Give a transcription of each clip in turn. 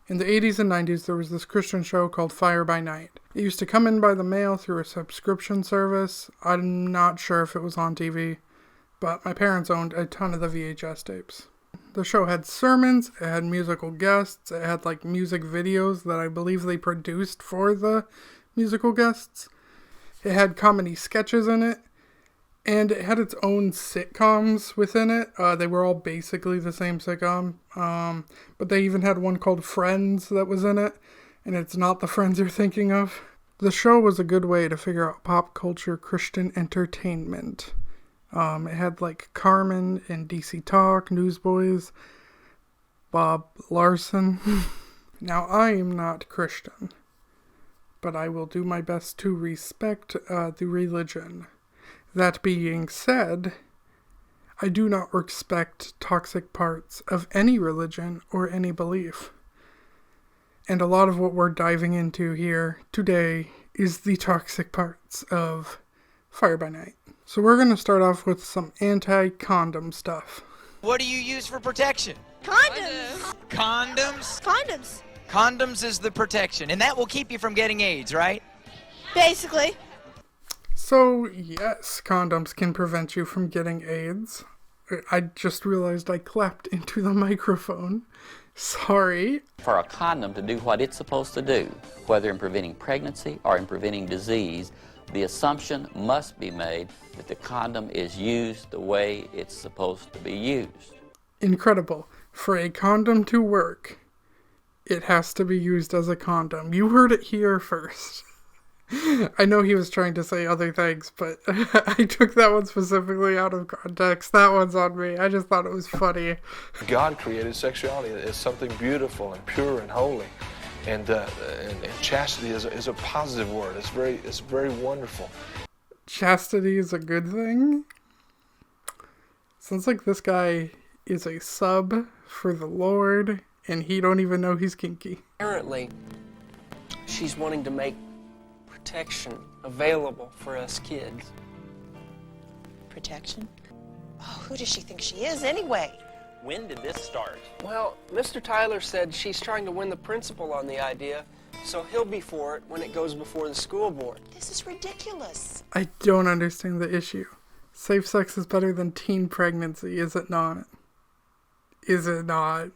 In the 80s and 90s, there was this Christian show called Fire by Night. It used to come in by the mail through a subscription service. I'm not sure if it was on TV, but my parents owned a ton of the VHS tapes. The show had sermons, it had musical guests, it had like music videos that I believe they produced for the musical guests. It had comedy sketches in it, and it had its own sitcoms within it. They were all basically the same sitcom, but they even had one called Friends that was in it, and it's not the Friends you're thinking of. The show was a good way to figure out pop culture Christian entertainment. It had like Carmen and DC Talk, Newsboys, Bob Larson. Now, I am not Christian, but I will do my best to respect the religion. That being said, I do not respect toxic parts of any religion or any belief. And a lot of what we're diving into here today is the toxic parts of Fire by Night. So we're going to start off with some anti-condom stuff. What do you use for protection? Condoms. Condoms? Condoms. Condoms is the protection, and that will keep you from getting AIDS, right? Basically. So, yes, condoms can prevent you from getting AIDS. I just realized I clapped into the microphone. Sorry. For a condom to do what it's supposed to do, whether in preventing pregnancy or in preventing disease, the assumption must be made that the condom is used the way it's supposed to be used. Incredible. For a condom to work, it has to be used as a condom. You heard it here first. I know he was trying to say other things, but I took that one specifically out of context. That one's on me. I just thought it was funny. God created sexuality as something beautiful and pure and holy. And chastity is a positive word. It's very wonderful. Chastity is a good thing? Sounds like this guy is a sub for the Lord, and he don't even know he's kinky. Apparently, she's wanting to make protection available for us kids. Protection? Oh, who does she think she is anyway? When did this start? Well, Mr. Tyler said she's trying to win the principal on the idea, so he'll be for it when it goes before the school board. This is ridiculous. I don't understand the issue. Safe sex is better than teen pregnancy, is it not? Is it not?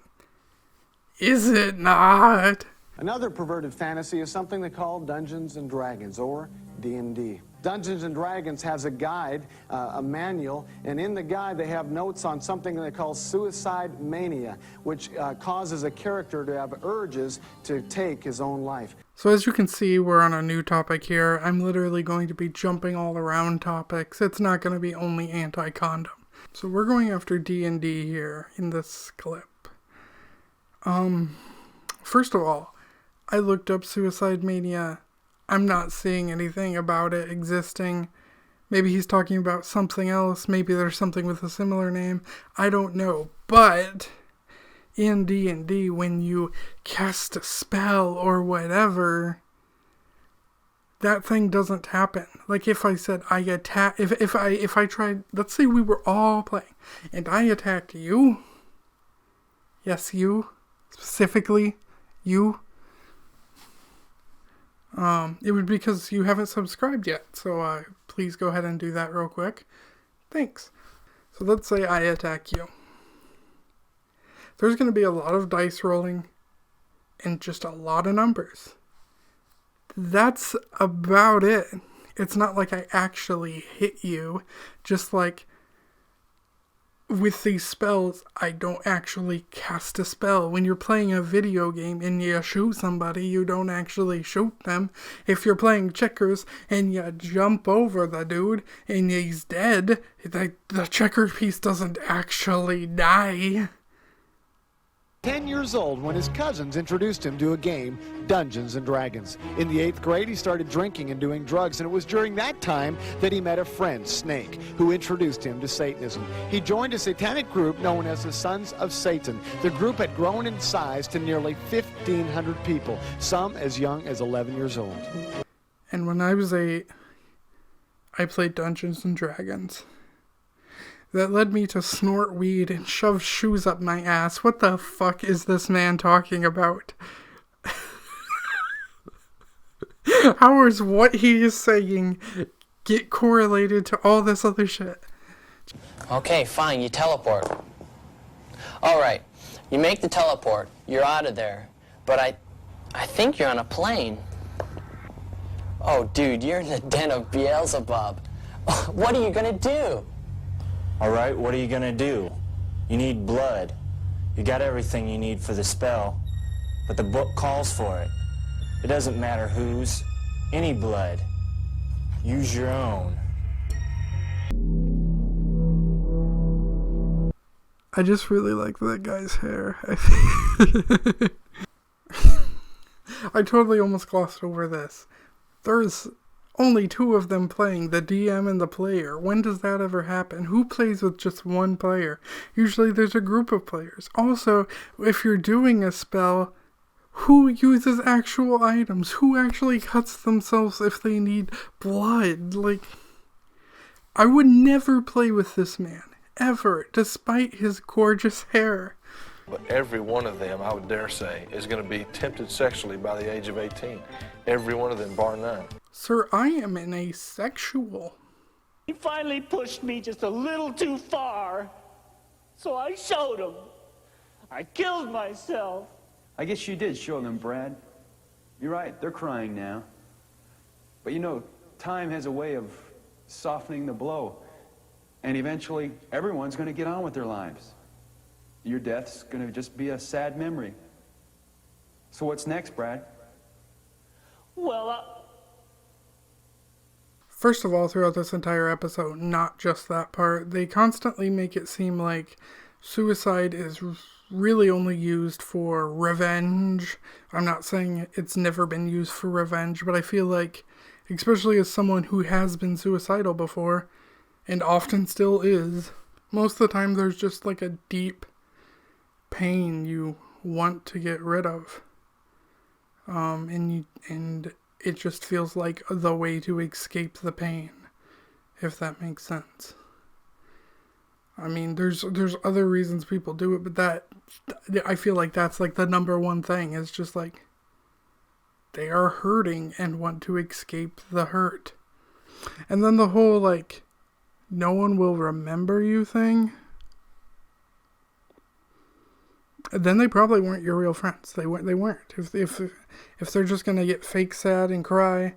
Is it not? Another perverted fantasy is something they call Dungeons and Dragons, or D&D. Dungeons and Dragons has a guide, a manual, and in the guide they have notes on something they call suicide mania, which causes a character to have urges to take his own life. So as you can see, we're on a new topic here. I'm literally going to be jumping all around topics. It's not going to be only anti-condom. So we're going after D&D here in this clip. First of all, I looked up suicide mania. I'm not seeing anything about it existing. Maybe he's talking about something else. Maybe there's something with a similar name. I don't know. But in D&D, when you cast a spell or whatever, that thing doesn't happen. Like if I said I attack, if I tried, let's say we were all playing and I attacked you. Yes, you. Specifically, you. It would be because you haven't subscribed yet, so please go ahead and do that real quick. Thanks. So let's say I attack you. There's going to be a lot of dice rolling and just a lot of numbers. That's about it. It's not like I actually hit you, just like with these spells, I don't actually cast a spell. When you're playing a video game and you shoot somebody, you don't actually shoot them. If you're playing checkers and you jump over the dude and he's dead, the checker piece doesn't actually die. 10 years old when his cousins introduced him to a game, Dungeons and Dragons. In the 8th grade, he started drinking and doing drugs, and it was during that time that he met a friend, Snake, who introduced him to Satanism. He joined a satanic group known as the Sons of Satan. The group had grown in size to nearly 1,500 people, some as young as 11 years old. And when I was 8, I played Dungeons and Dragons. that led me to snort weed and shove shoes up my ass. What the fuck is this man talking about? How is what he is saying get correlated to all this other shit? Okay, fine, you teleport. Alright, you make the teleport, you're out of there. But I think you're on a plane. Oh, dude, you're in the den of Beelzebub. What are you gonna do? Alright, what are you gonna do? You need blood. You got everything you need for the spell, but the book calls for it. It doesn't matter whose, any blood. Use your own. I just really like that guy's hair. I totally almost glossed over this. There's only two of them playing, the DM and the player. When does that ever happen? Who plays with just one player? Usually there's a group of players. Also, if you're doing a spell, who uses actual items? Who actually cuts themselves if they need blood? Like, I would never play with this man. Ever, despite his gorgeous hair. But every one of them, I would dare say, is going to be tempted sexually by the age of 18. Every one of them, bar none. Sir, I am an asexual. He finally pushed me just a little too far, so I showed him. I killed myself. I guess you did show them, Brad. You're right, they're crying now. But you know, time has a way of softening the blow. And eventually, everyone's going to get on with their lives. Your death's going to just be a sad memory. So what's next, Brad? Well, First of all, throughout this entire episode, not just that part, they constantly make it seem like suicide is really only used for revenge. I'm not saying it's never been used for revenge, but I feel like, especially as someone who has been suicidal before, and often still is, most of the time there's just like a deep pain you want to get rid of. And it just feels like the way to escape the pain, if that makes sense. I mean, there's other reasons people do it, but I feel like that's like the number one thing, is just like they are hurting and want to escape the hurt. And then the whole like, no one will remember you thing, then they probably weren't your real friends. They weren't. If they're just gonna get fake sad and cry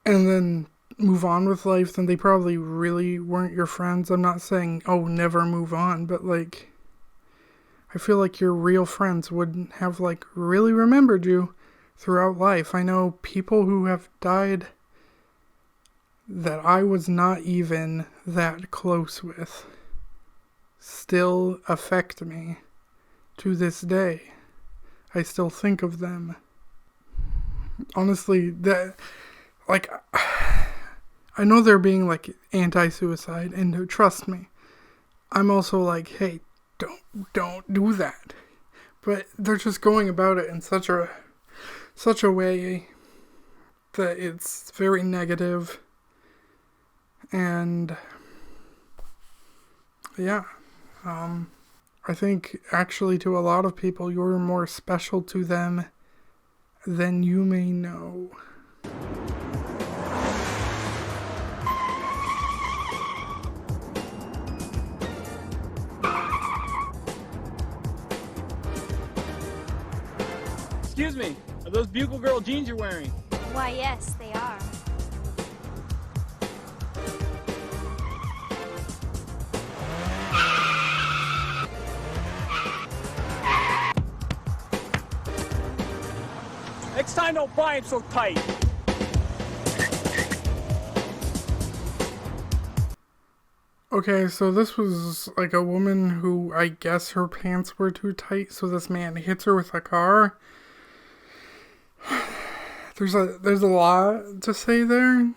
and then move on with life, then they probably really weren't your friends. I'm not saying, oh, never move on, but like, I feel like your real friends wouldn't have like really remembered you throughout life. I know people who have died that I was not even that close with still affect me to this day. I still think of them. Honestly, that, like, I know they're being like anti-suicide, and trust me, I'm also like, hey, don't do that. But they're just going about it in such a way that it's very negative. And yeah, I think actually to a lot of people, you're more special to them than you may know. excuse me, are those Bugle Girl jeans you're wearing? Why, yes, they are. Next time, don't buy them so tight. Okay, so this was like a woman who, I guess her pants were too tight, so this man hits her with a car. There's a lot to say there.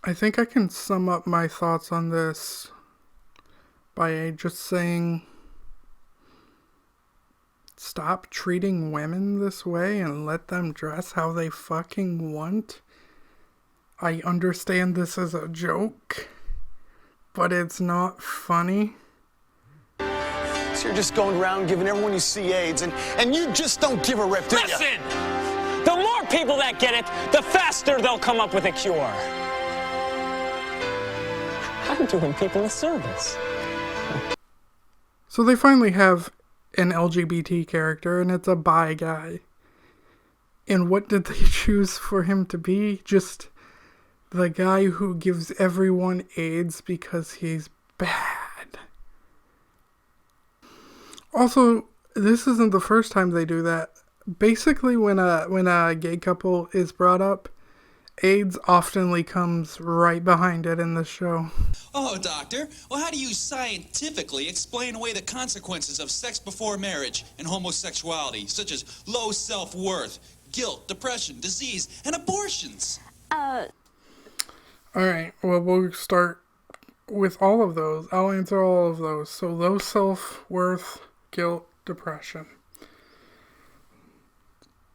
I think I can sum up my thoughts on this by just saying, stop treating women this way and let them dress how they fucking want. I understand this is a joke, but it's not funny. So you're just going around giving everyone you see AIDS, and you just don't give a rip, do you? Listen! The more people that get it, the faster they'll come up with a cure. I'm doing people a service. So they finally have an LGBT character, and it's a bi guy. And what did they choose for him to be? Just the guy who gives everyone AIDS because he's bad. Also, this isn't the first time they do that. Basically, when a gay couple is brought up, AIDS oftenly comes right behind it in the show. Oh, doctor. Well, how do you scientifically explain away the consequences of sex before marriage and homosexuality, such as low self-worth, guilt, depression, disease, and abortions? Alright, well, we'll start with all of those. I'll answer all of those. So, low self-worth, guilt, depression.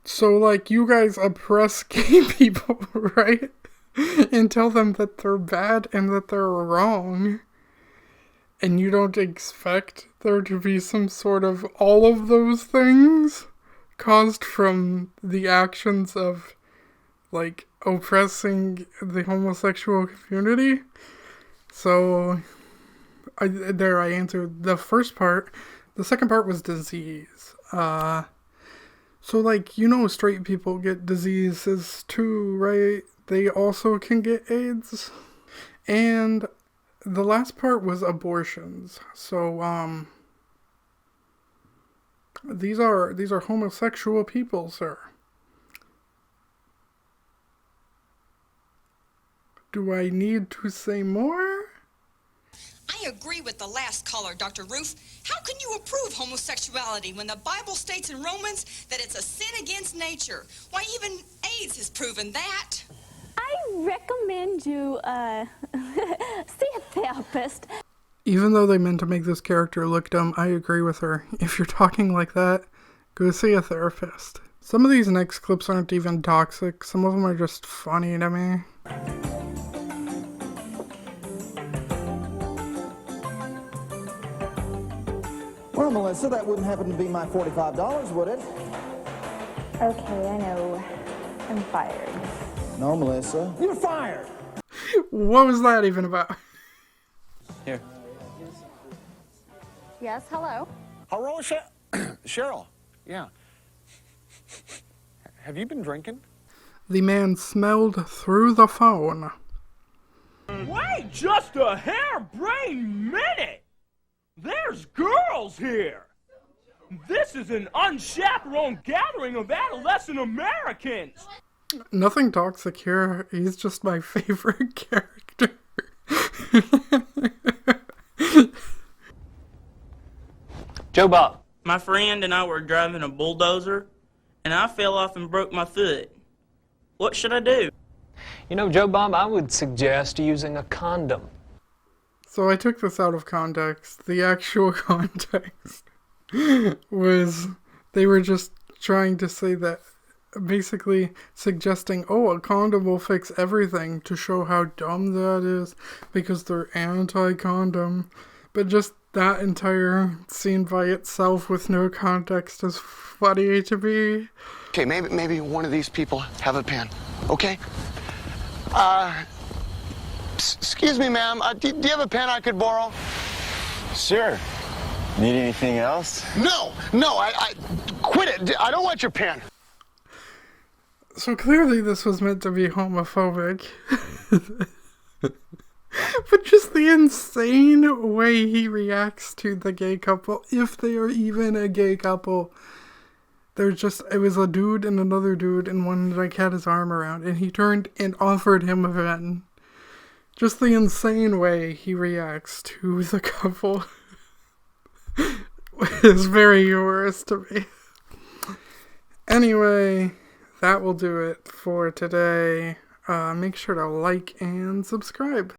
So, like, you guys oppress gay people, right? And tell them that they're bad and that they're wrong. And you don't expect there to be some sort of all of those things caused from the actions of, like, oppressing the homosexual community. So, I answered the first part. The second part was disease. So, like, you know, straight people get diseases too, right? They also can get AIDS. And the last part was abortions. So, these are homosexual people, sir. Do I need to say more? I agree with the last caller, Dr. Roof. How can you approve homosexuality when the Bible states in Romans that it's a sin against nature? Why, even AIDS has proven that. I recommend you, see a therapist. Even though they meant to make this character look dumb, I agree with her. If you're talking like that, go see a therapist. Some of these next clips aren't even toxic. Some of them are just funny to me. Well, Melissa, that wouldn't happen to be my $45, would it? Okay, I know. I'm fired. No, Melissa. You're fired! What was that even about? Here. Yes, hello. Hello, Cheryl. Yeah. Have you been drinking? The man smelled through the phone. Wait just a harebrained minute! There's girls here! This is an unchaperoned gathering of adolescent Americans! Nothing toxic here. He's just my favorite character. Joe Bob. My friend and I were driving a bulldozer, and I fell off and broke my foot. What should I do? You know, Joe Bob, I would suggest using a condom. So I took this out of context. The actual context was they were just trying to say that, basically suggesting, oh, a condom will fix everything to show how dumb that is because they're anti-condom. But just that entire scene by itself with no context is funny to me. Okay, maybe one of these people have a pen, okay? Excuse me, ma'am. Do you have a pen I could borrow? Sure. Need anything else? No, I quit it. I don't want your pen. So clearly this was meant to be homophobic. But just the insane way he reacts to the gay couple, if they are even a gay couple. It was a dude and another dude, and one like had his arm around, and he turned and offered him a pen. Just the insane way he reacts to the couple is very humorous to me. Anyway, that will do it for today. Make sure to like and subscribe.